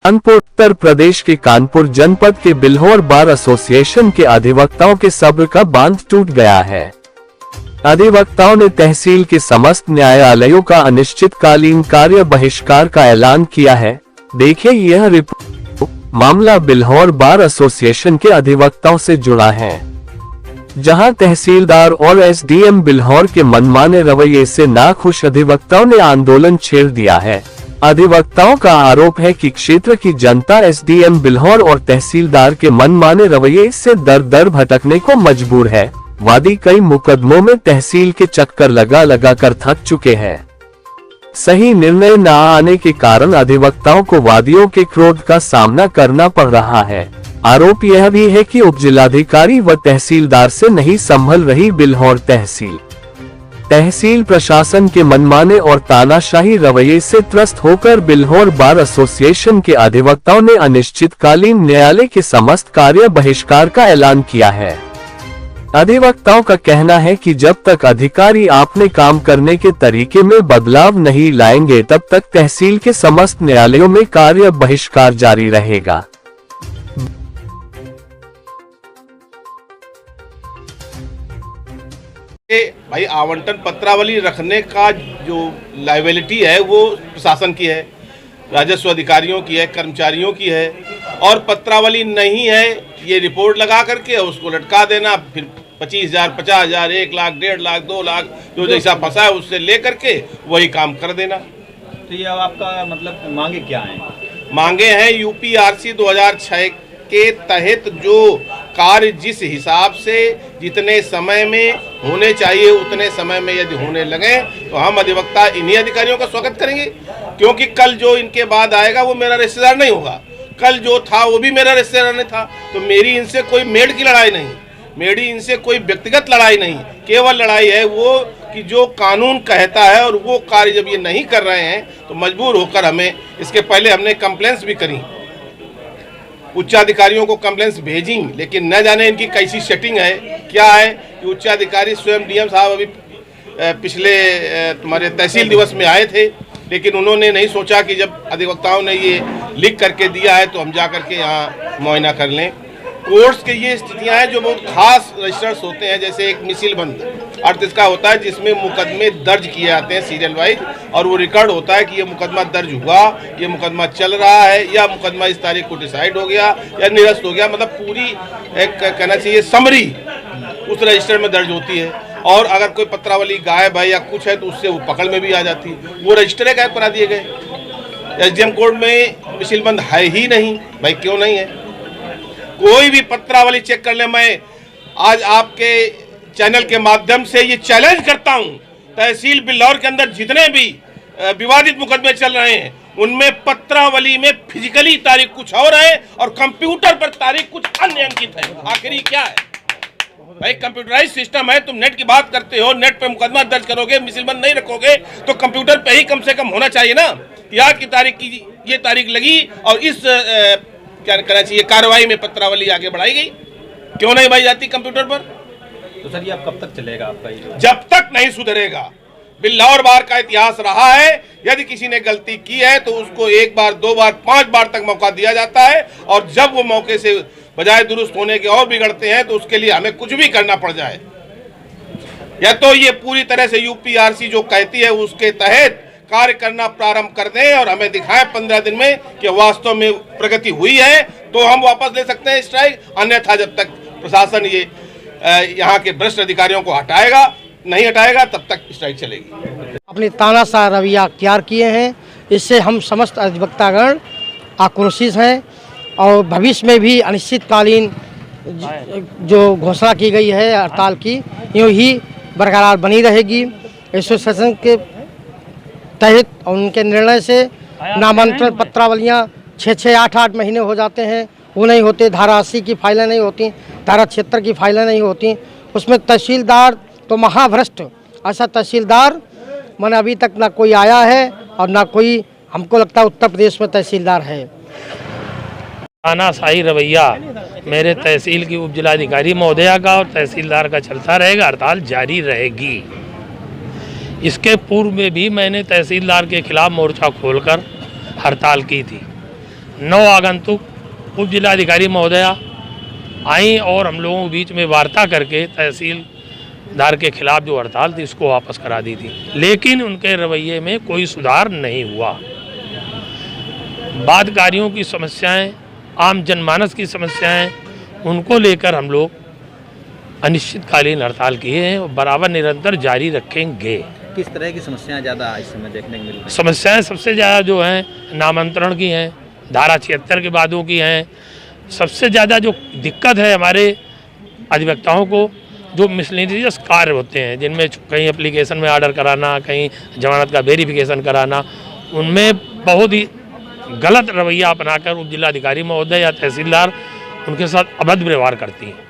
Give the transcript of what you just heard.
कानपुर उत्तर प्रदेश के कानपुर जनपद के बिल्हौर बार एसोसिएशन के अधिवक्ताओं के सब्र का बांध टूट गया है। अधिवक्ताओं ने तहसील के समस्त न्यायालयों का अनिश्चितकालीन कार्य बहिष्कार का ऐलान किया है। देखिए यह रिपोर्ट। मामला बिल्हौर बार एसोसिएशन के अधिवक्ताओं से जुड़ा है, जहां तहसीलदार और एसडीएम बिल्हौर के मनमाने रवैये से नाखुश अधिवक्ताओं ने आंदोलन छेड़ दिया है। अधिवक्ताओं का आरोप है कि क्षेत्र की जनता एसडीएम बिल्हौर और तहसीलदार के मनमाने रवैये से दर दर भटकने को मजबूर है। वादी कई मुकदमों में तहसील के चक्कर लगा कर थक चुके हैं। सही निर्णय न आने के कारण अधिवक्ताओं को वादियों के क्रोध का सामना करना पड़ रहा है। आरोप यह भी है कि उपजिलाधिकारी व तहसीलदार से नहीं संभल रही बिल्हौर तहसील। तहसील प्रशासन के मनमाने और तानाशाही रवैये से त्रस्त होकर बिल्हौर बार एसोसिएशन के अधिवक्ताओं ने अनिश्चितकालीन न्यायालय के समस्त कार्य बहिष्कार का ऐलान किया है। अधिवक्ताओं का कहना है कि जब तक अधिकारी अपने काम करने के तरीके में बदलाव नहीं लाएंगे तब तक तहसील के समस्त न्यायालयों में कार्य बहिष्कार जारी रहेगा। भाई आवंटन पत्रावली रखने का जो लायबिलिटी है वो प्रशासन की है, राजस्व अधिकारियों की है, कर्मचारियों की है। और पत्रावली नहीं है ये रिपोर्ट लगा करके उसको लटका देना, फिर 25,000, 50,000, 1 लाख, 1.5 लाख, 2 लाख जो जैसा फंसा है उससे ले करके वही काम कर देना। तो ये अब आपका मतलब मांगे क्या हैं? मांगे हैं यूपीआरसी 2006 के तहत जो कार्य जिस हिसाब से जितने समय में होने चाहिए उतने समय में यदि होने लगे तो हम अधिवक्ता इन्हीं अधिकारियों का स्वागत करेंगे, क्योंकि कल जो इनके बाद आएगा वो मेरा रिश्तेदार नहीं होगा। कल जो था वो भी मेरा रिश्तेदार नहीं था। तो मेरी इनसे कोई मेड़ की लड़ाई नहीं, मेरी इनसे कोई व्यक्तिगत लड़ाई नहीं, केवल लड़ाई है वो कि जो कानून कहता है और वो कार्य जब ये नहीं कर रहे हैं तो मजबूर होकर हमें, इसके पहले हमने कंप्लेंट्स भी करी, उच्चाधिकारियों को कंप्लेंट्स भेजी, लेकिन न जाने इनकी कैसी सेटिंग है। क्या है कि उच्चाधिकारी स्वयं डीएम साहब अभी पिछले तुम्हारे तहसील दिवस में आए थे, लेकिन उन्होंने नहीं सोचा कि जब अधिवक्ताओं ने ये लिख करके दिया है तो हम जा करके यहाँ मुआयना कर लें। कोर्ट्स के ये स्थितियाँ हैं जो बहुत खास रजिस्टर्स होते हैं, जैसे एक मिसिलबंद अर्थ इसका होता है जिसमें मुकदमे दर्ज किए जाते हैं सीरियल वाइज, और वो रिकॉर्ड होता है कि ये मुकदमा दर्ज हुआ, ये मुकदमा चल रहा है, या मुकदमा इस तारीख को डिसाइड हो गया या निरस्त हो गया, मतलब पूरी एक कहना चाहिए समरी उस रजिस्टर में दर्ज होती है। और अगर कोई पत्रावली गायब है या कुछ है तो उससे वो पकड़ में भी आ जाती है। वो रजिस्टर गायब करा दिए गए। एसडीएम कोर्ट में मिसिलबंद है ही नहीं। भाई क्यों नहीं है? कोई भी पत्रावली चेक कर ले। मैं आज आपके चैनल के माध्यम से ये चैलेंज करता हूं, तहसील बिल्हौर के अंदर जितने भी विवादित मुकदमे चल रहे हैं उनमें पत्रावली में फिजिकली तारीख कुछ और है और कंप्यूटर पर तारीख कुछ अन्य अंकित है। आखिरी क्या है भाई? कंप्यूटराइज सिस्टम है, तुम नेट की बात करते हो, नेट पे मुकदमा दर्ज करोगे, मिसिलबंद नहीं रखोगे तो कंप्यूटर पे ही कम से कम होना चाहिए ना कि आज की तारीख की ये तारीख लगी और इस क्या करना चाहिए कार्रवाई में पत्रावली आगे बढ़ाई गई। क्यों नहीं भाई जाती कंप्यूटर पर? तो सर ये अब कब तक चलेगा आपका ये? जब तक नहीं सुधरेगा। बिल्हौर बार का इतिहास रहा है, यदि किसी ने गलती की है तो उसको 1 बार, 2 बार, 5 बार तक मौका दिया जाता है, और जब वो मौके से बजाय दुरुस्त होने के और बिगड़ते हैं तो उसके लिए हमें कुछ भी करना पड़ जाए। या तो ये पूरी तरह से यूपीआरसी जो कहती है उसके तहत कार्य करना प्रारंभ कर दें और हमें दिखाएं 15 दिन में कि वास्तव में प्रगति हुई है, तो हम वापस ले सकते हैं स्ट्राइक। अन्यथा जब तक प्रशासन ये यहाँ के भ्रष्ट अधिकारियों को नहीं हटाएगा तब तक स्ट्राइक चलेगी। अपने तानाशाह रवैया अख्तियार किए हैं, इससे हम समस्त अधिवक्तागण आक्रोशित हैं और भविष्य में भी अनिश्चितकालीन जो घोषणा की गई है हड़ताल की यूँ ही बरकरार बनी रहेगी। एसोसिएशन के तहत और उनके निर्णय से नामांतरण पत्रावलियाँ 6-6, 8-8 महीने हो जाते हैं, वो नहीं होते। धारा 80 की फाइलें नहीं होती, धारा 76 की फाइलें नहीं होती। उसमें तहसीलदार तो महाभ्रष्ट, ऐसा तहसीलदार मैंने अभी तक ना कोई आया है और ना कोई, हमको लगता है उत्तर प्रदेश में तहसीलदार है। तानाशाही रवैया मेरे तहसील की उपजिलाधिकारी महोदया का और तहसीलदार का चलता रहेगा, हड़ताल जारी रहेगी। इसके पूर्व में भी मैंने तहसीलदार के खिलाफ मोर्चा खोलकर हड़ताल की थी। 9 आगंतुक उप जिलाधिकारी महोदया आई और हम लोगों के बीच में वार्ता करके तहसीलदार के खिलाफ जो हड़ताल थी इसको वापस करा दी थी, लेकिन उनके रवैये में कोई सुधार नहीं हुआ। बादकारियों की समस्याएं, आम जनमानस की समस्याएं, उनको लेकर हम लोग अनिश्चितकालीन हड़ताल किए हैं और बराबर निरंतर जारी रखेंगे। किस तरह की समस्याएं ज़्यादा इस समय देखने को मिल रही हैं? समस्याएं सबसे ज़्यादा जो हैं नामांतरण की हैं, धारा 76 के वादों की हैं। सबसे ज़्यादा जो दिक्कत है हमारे अधिवक्ताओं को, जो मिसलेनियस कार्य होते हैं जिनमें कहीं एप्लीकेशन में ऑर्डर कराना, कहीं जमानत का वेरिफिकेशन कराना, उनमें बहुत ही गलत रवैया अपनाकर उप जिलाधिकारी महोदय या तहसीलदार उनके साथ अभद्र व्यवहार करती हैं।